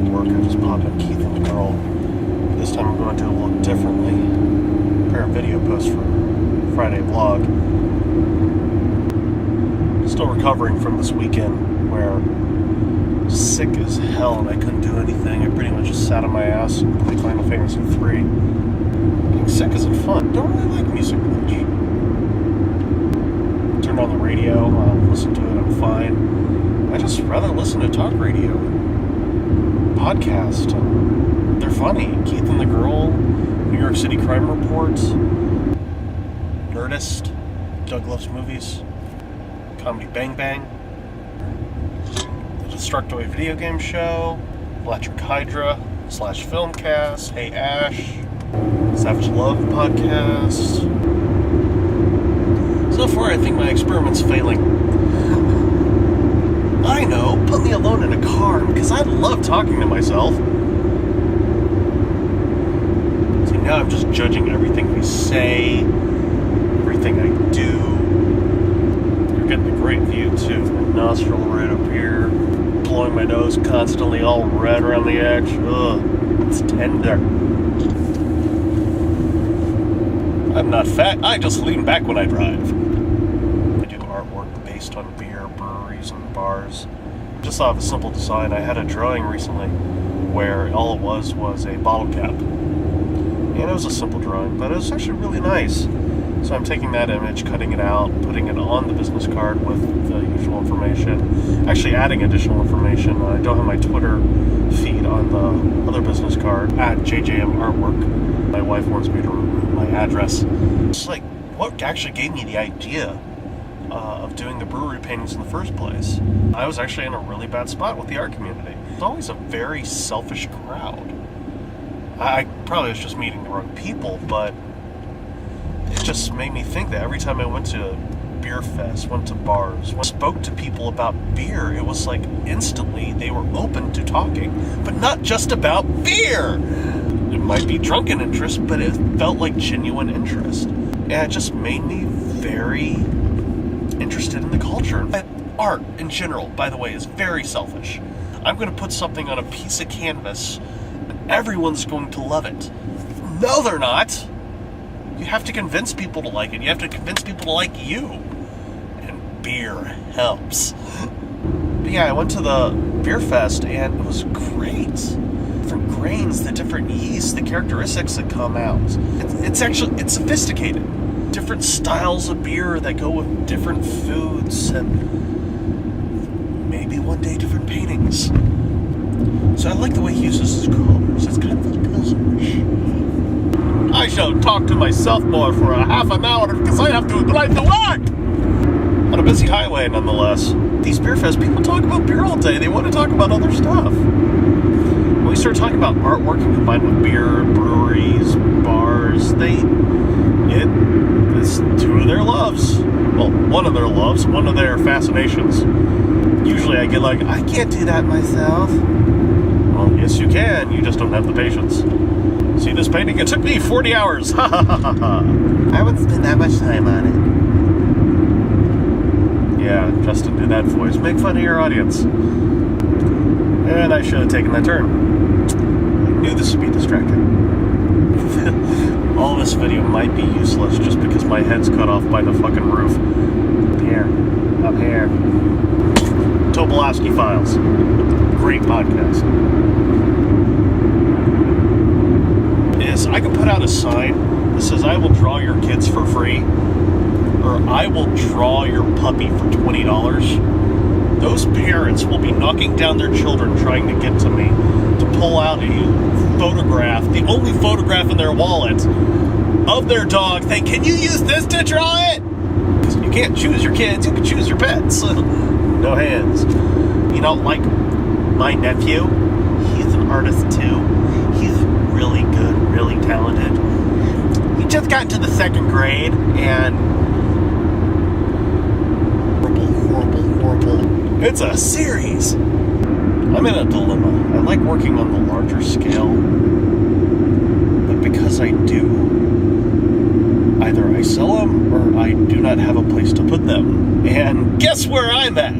for work, I just popped in Keith and the Girl. This time I'm going to do it a little differently. Prepare a video post for Friday vlog. Still recovering from this weekend where sick as hell and I couldn't do anything. I pretty much just sat on my ass and played Final Fantasy 3. Being sick isn't fun. Don't really like music much. Turned on the radio, listened to it, I'm fine. I just rather listen to talk radio. Podcast. They're funny. Keith and the Girl, New York City Crime Report, Nerdist, Doug Loves Movies, Comedy Bang Bang, The Destructoid Video Game Show, Electric Hydra / Filmcast, Hey Ash, Savage Love Podcast. So far, I think my experiment's failing. I know, put me alone in a car, because I love talking to myself. See, now I'm just judging everything we say, everything I do. You're getting a great view, too. My nostril right up here, blowing my nose constantly, all red around the edge. Ugh, it's tender. I'm not fat, I just lean back when I drive. I do artwork based on beer, breweries, and bars. Just thought of a simple design. I had a drawing recently where all it was a bottle cap. And it was a simple drawing, but it was actually really nice. So I'm taking that image, cutting it out, putting it on the business card with the usual information. Actually adding additional information. I don't have my Twitter feed on the other business card, at JJM Artwork. My wife wants me to remove my address. It's like, what actually gave me the idea of doing the brewery paintings in the first place? I was actually in a really bad spot with the art community. It's always a very selfish crowd. I probably was just meeting the wrong people, but it just made me think that every time I went to beer fest, went to bars, spoke to people about beer, it was like instantly they were open to talking, but not just about beer. It might be drunken interest, but it felt like genuine interest. And it just made me very interested in the culture. Art, in general, by the way, is very selfish. I'm going to put something on a piece of canvas, and everyone's going to love it. No, they're not. You have to convince people to like it. You have to convince people to like you. And beer helps. But yeah, I went to the beer fest, and it was great. Different grains, the different yeasts, the characteristics that come out. It's sophisticated. Different styles of beer that go with different foods, and maybe one day different paintings. So I like the way he uses his colors. It's kind of like pilsnerish. I shall talk to myself more for a half an hour because I have to drive to work! On a busy highway, nonetheless. These beer fests, people talk about beer all day. They want to talk about other stuff. When we start talking about artwork and combined with beer, breweries, bars, it's two of their loves. Well, one of their loves, one of their fascinations. Usually I get like, I can't do that myself. Well, yes you can, you just don't have the patience. See this painting? It took me 40 hours. Ha ha ha ha ha. I wouldn't spend that much time on it. Yeah, Justin, do that voice. Make fun of your audience. And I should have taken that turn. I knew this would be distracting. All this video might be useless just because my head's cut off by the fucking roof. Up here. Tobolowsky Files. Great podcast. Is I can put out a sign that says, I will draw your kids for free, or I will draw your puppy for $20. Those parents will be knocking down their children trying to get to me to pull out a photograph, the only photograph in their wallet, of their dog, saying, can you use this to draw it? Because you can't choose your kids, you can choose your pets. No hands. You know, like my nephew, he's an artist too. He's really good, really talented. He just got into the 2nd grade, and horrible. It's a series. I'm in a dilemma. I like working on the larger scale, but because I do, either I sell them or I do not have a place to put them. And guess where I'm at?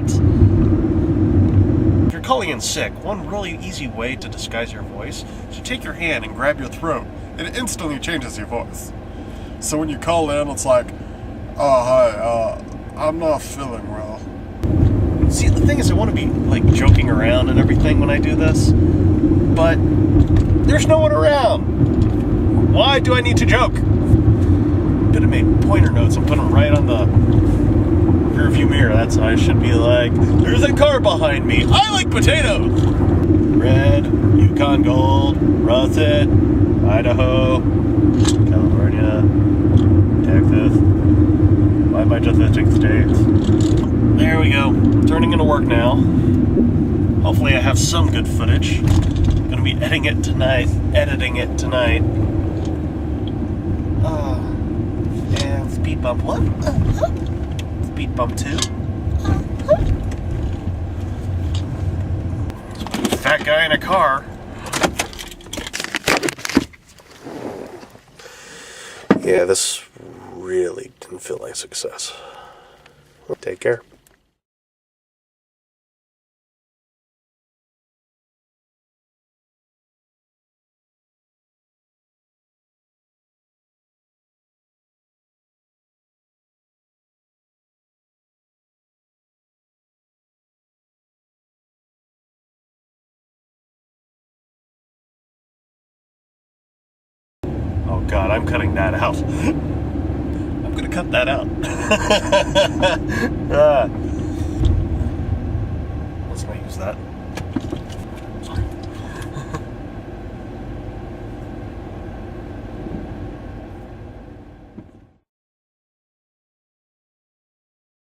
If you're calling in sick, one really easy way to disguise your voice is to take your hand and grab your throat. It instantly changes your voice. So when you call in, it's like, oh, hi, I'm not feeling well. See, the thing is, I want to be, like, joking around and everything when I do this, but there's no one around. Why do I need to joke? Could have made pointer notes and put them right on the rearview mirror. That's how I should be like, there's a car behind me. I like potatoes. Red, Yukon Gold, Russet, Idaho, California, Texas. Why am I just listing states? There we go. Turning into work now. Hopefully I have some good footage. I'm gonna be editing it tonight. And speed bump 1. Speed bump 2. Fat guy in a car. Yeah, this really didn't feel like success. Take care. Oh God, I'm cutting that out. I'm gonna cut that out. Let's not use that.